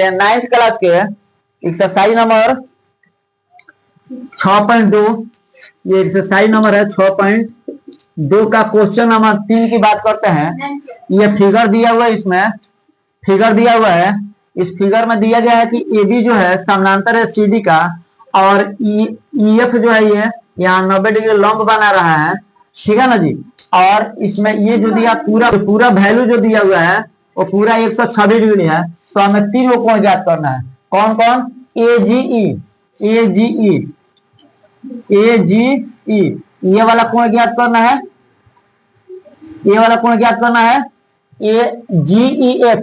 Ninth class के exercise number 6.2, ये exercise number है 6.2 का क्वेश्चन नंबर 3 की बात करते हैं। ये फिगर दिया हुआ है, इसमें फिगर दिया हुआ है। इस फिगर में दिया गया है कि AB जो है समानांतर है CD का, और EF जो है ये यहाँ 90 डिग्री लंब बना रहा है, ठीक है ना जी। और इसमें ये जो दिया पूरा वैल्यू जो दिया हुआ है वो पूरा 126 डिग्री है। तो हमें 3 कोण ज्ञात करना है। कौन कौन? AGE, ये वाला कोण ज्ञात करना है, ये वाला कोण ज्ञात करना है। GEF,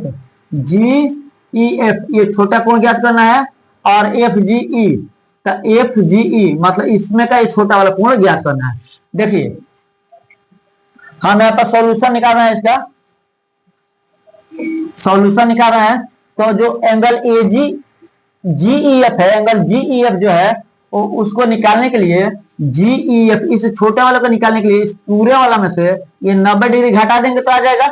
ये छोटा कोण ज्ञात करना है। और FGE, तो FGE मतलब इसमें का ये छोटा वाला कोण ज्ञात करना है। देखिए हम यहाँ पर सॉल्यूशन निकाल रहे हैं, इसका सॉल्यूशन निकाल रहे हैं। तो जो एंगल AGEF है, एंगल GEF जो है वो उसको निकालने के लिए GEF, इस छोटे वाले को निकालने के लिए इस पूरे वाला में से ये 90 डिग्री घटा देंगे तो आ जाएगा।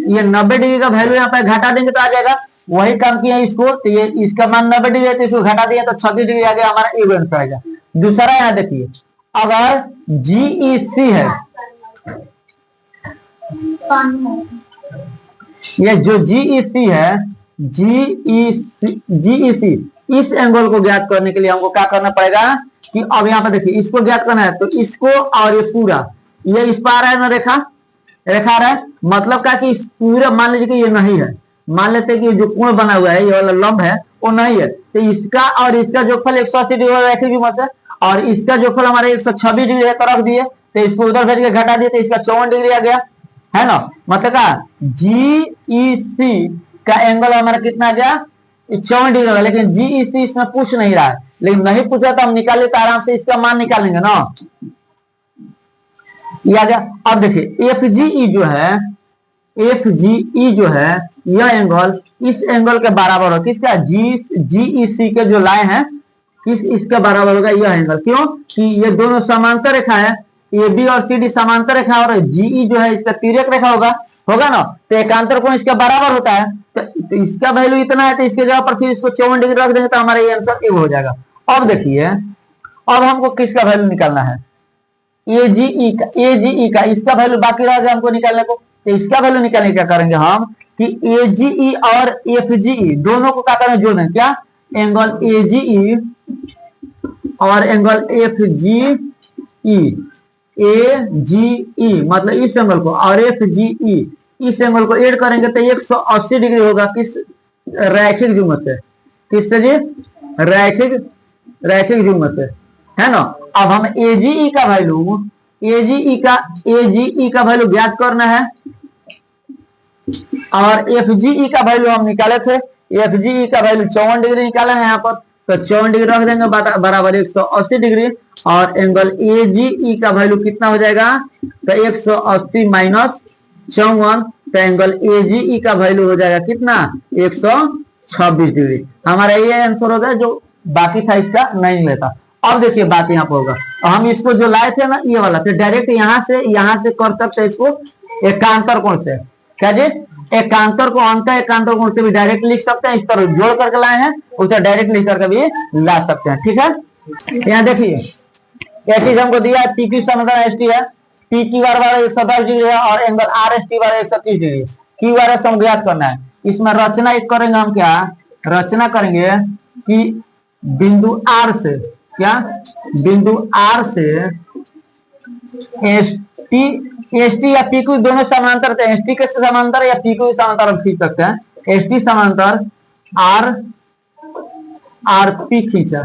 ये 90 डिग्री का वैल्यू यहाँ पे घटा देंगे तो आ जाएगा। वही काम किया इसको, तो ये इसका मान 90 डिग्री है तो इसको घटा दिया तो 36 डिग्री आ गया, हमारा ए आंसर आएगा। दूसरा यहाँ देखिए, अगर GEC है, ये जो GEC है, GEC इस एंगल को ज्ञात करने के लिए हमको क्या करना पड़ेगा कि अब यहाँ पर देखिए इसको ज्ञात करना है। तो इसको और ये पूरा ये इस पर आ रहा है ना, रेखा आ रहा है, मतलब क्या कि इस पूरा मान लीजिए कि ये नहीं है, मान लेते हैं कि जो कोण बना हुआ है, ये वाला लंब है वो नहीं है, तो इसका और इसका जोगफल 180 डिग्री रखेगी मत, और इसका जोगफल हमारे 126 डिग्री है तो रख दिए, तो इसको उधर भेज के घटा दिए तो इसका 54 डिग्री आ गया, है ना। मतलब क्या GEC का एंगल हमारा कितना आ गया? 54 डिग्री होगा। लेकिन GEC इसमें पूछ नहीं रहा है, लेकिन नहीं पूछा तो हम निकाल लेते आराम से, इसका मान निकालेंगे ना, ये आ गया। अब देखिए FGE जो है यह एंगल इस एंगल के बराबर हो, किसका? GEC के जो लाइन है इसके बराबर होगा यह एंगल। क्यों कि ये दोनों समांतर रेखा है, AB और CD समांतर रेखा, और GE जो है इसका तिर्यक रेखा होगा ना, तो एकांतर कोण इसका बराबर होता है। तो इसका वैल्यू इतना है तो इसके जगह पर फिर इसको 54 डिग्री रख देंगे तो हमारा ये आंसर ए हो जाएगा। अब देखिए अब हमको किसका वैल्यू निकालना है? AGE का इसका वैल्यू बाकी रह गया हमको निकालने को। तो इसका वैल्यू निकालने क्या करेंगे हम कि AGE और FGE दोनों को क्या करें? जोड़ दें। क्या? एंगल AGE और एंगल FGE, AGE मतलब इस एंगल को, और FGE इस एंगल को ऐड करेंगे तो 180 डिग्री होगा। किस? रैखिक युग्म से। किससे जी? रैखिक युग्म से, है ना। अब हम AGE का वैल्यू ज्ञात करना है, और FGE का वैल्यू हम निकाले थे। FGE का वैल्यू 54 डिग्री निकाला है यहाँ पर, तो 54 डिग्री रख देंगे बराबर 180 डिग्री, और एंगल AGE का वैल्यू कितना हो जाएगा? तो 180 माइनस 54, तो एंगल AGE का वैल्यू हो जाएगा कितना? 126 डिग्री। हमारा ये आंसर होगा, जो बाकी था इसका नहीं लेता। अब देखिए बात यहाँ पर होगा, हम इसको जो लाए थे ना ये वाला, तो डायरेक्ट यहाँ से कर सकते हैं इसको एकांतर कोण से। क्या जी? एकांतर को अंत एकांतर कोण से भी डायरेक्ट लिख सकते हैं। इस तरह जोड़ करके लाए हैं, उसे डायरेक्ट लिख करके भी ला सकते हैं, ठीक है। यहाँ देखिए यह चीज हमको दिया, PQ समांतर ST है, PQ बराबर 110 डिग्री है, और एंगल RST बराबर 130 डिग्री। QRS हम ज्ञात करना है। इसमें रचना एक करेंगे हम, क्या रचना करेंगे कि बिंदु R से, क्या बिंदु R से ST या PQ दोनों समांतर थे। ST के समांतर या PQ के समांतर हम खींच सकते हैं। ST समांतर RP खींचा,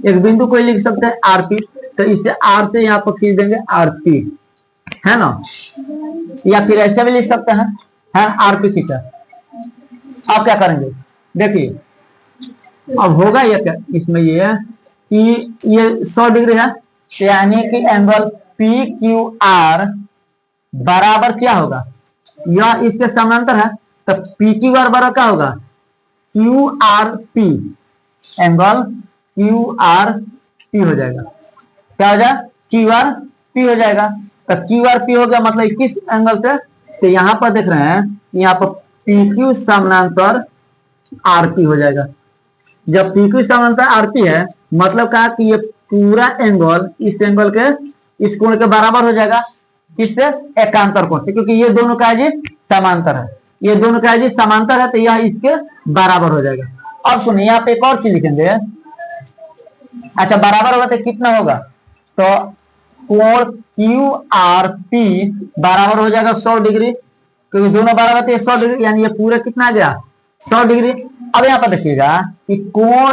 एक बिंदु कोई लिख सकते हैं RP, तो इसे R से यहाँ पर खींच देंगे RP, है ना, या फिर ऐसे भी लिख सकते हैं, है RP खींचा। अब क्या करेंगे? देखिए अब होगा ये क्या, इसमें ये है कि ये 100 डिग्री है, यानी कि एंगल PQR बराबर क्या होगा? यह इसके समांतर है, तो PQR बराबर क्या होगा? QRP, एंगल QRP हो जाएगा। क्या हो जाएगा? QRP हो जाएगा। तो QRP हो गया, मतलब किस एंगल से? तो यहाँ पर देख रहे हैं, यहाँ पर PQ समानांतर आरपी हो जाएगा। जब पी क्यू समांतर आरपी है मतलब क्या कि ये पूरा एंगल इस एंगल के इस कोण के बराबर हो जाएगा, किससे? एकांतर कोण से, क्योंकि ये दोनों का जी समांतर है, ये दोनों का जी समांतर है, तो यह इसके बराबर हो जाएगा। अब सुनिए यहाँ पे एक और चीज लिखेंगे। अच्छा, बराबर होगा तो कितना होगा? तो कोण क्यू आर पी बराबर हो जाएगा 100 डिग्री, क्योंकि दोनों बराबर थे 100 डिग्री, यानी ये पूरा कितना आ गया? 100 डिग्री। अब यहाँ पर देखिएगा कि कोण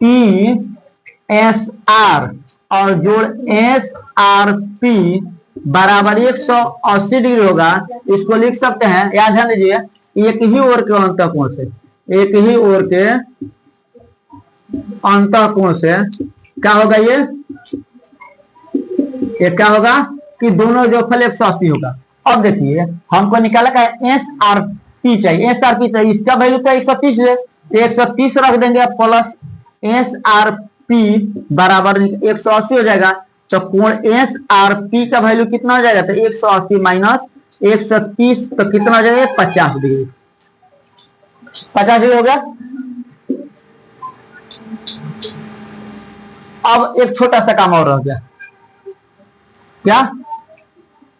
पी एस आर और जोड़ एस आर पी बराबर 180 डिग्री होगा। इसको लिख सकते हैं, याद ध्यान दीजिए, एक ही ओर के अंतःकोण से, एक ही ओर के अंतःकोण से क्या होगा? ये क्या होगा कि दोनों जो फल 180 होगा। अब देखिए हमको निकाला का एस आर पी चाहिए, एस आर पी चाहिए, इसका वैल्यू तो 130 है, 130 रख देंगे प्लस एस आर पी बराबर 180 हो जाएगा। तो कोण एस आर पी का वैल्यू कितना हो जाएगा? तो 180 माइनस 130 तो कितना हो जाएगा? 50 डिग्री, 50 डिग्री हो गया। अब एक छोटा सा काम और रह गया, क्या?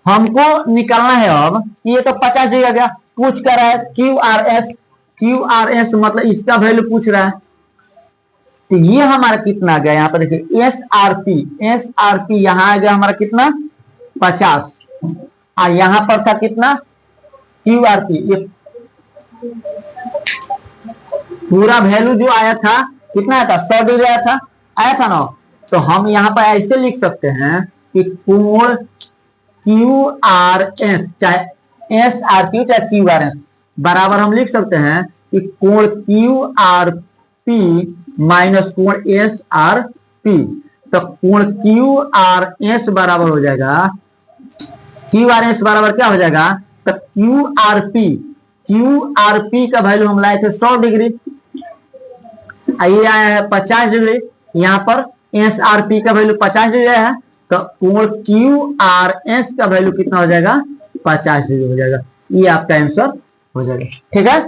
हमको निकालना है अब कि ये तो 50 डिग्री आ गया, पूछ कर रहा है Q R S, Q R S मतलब इसका वैल्यू पूछ रहा है, तो ये हमारा कितना आ गया? यहाँ पर देखिए S R P, S R P यहां आ गया हमारा कितना? 50, और यहां पर था कितना? Q R P. ये पूरा वैल्यू जो आया था कितना आया था? 100 डिग्री आया था ना। तो हम यहाँ पर ऐसे लिख सकते हैं कि कोण क्यू आर एस, चाहे एस आर क्यू चाहे क्यू आर एस, बराबर हम लिख सकते हैं कि कोण क्यू आर पी माइनस कोण एस आर पी। तो कोण क्यू आर एस बराबर हो जाएगा, क्यू आर एस बराबर क्या हो जाएगा? तो क्यू आर पी का वैल्यू हम लाए थे 100 डिग्री, ये आया है 50 डिग्री, यहाँ पर एस आर पी का वैल्यू 50 डिग्री है, तो कोण क्यू आर एस का वैल्यू कितना हो जाएगा? 50 डिग्री हो जाएगा। ये आपका आंसर हो जाएगा। ठीक है।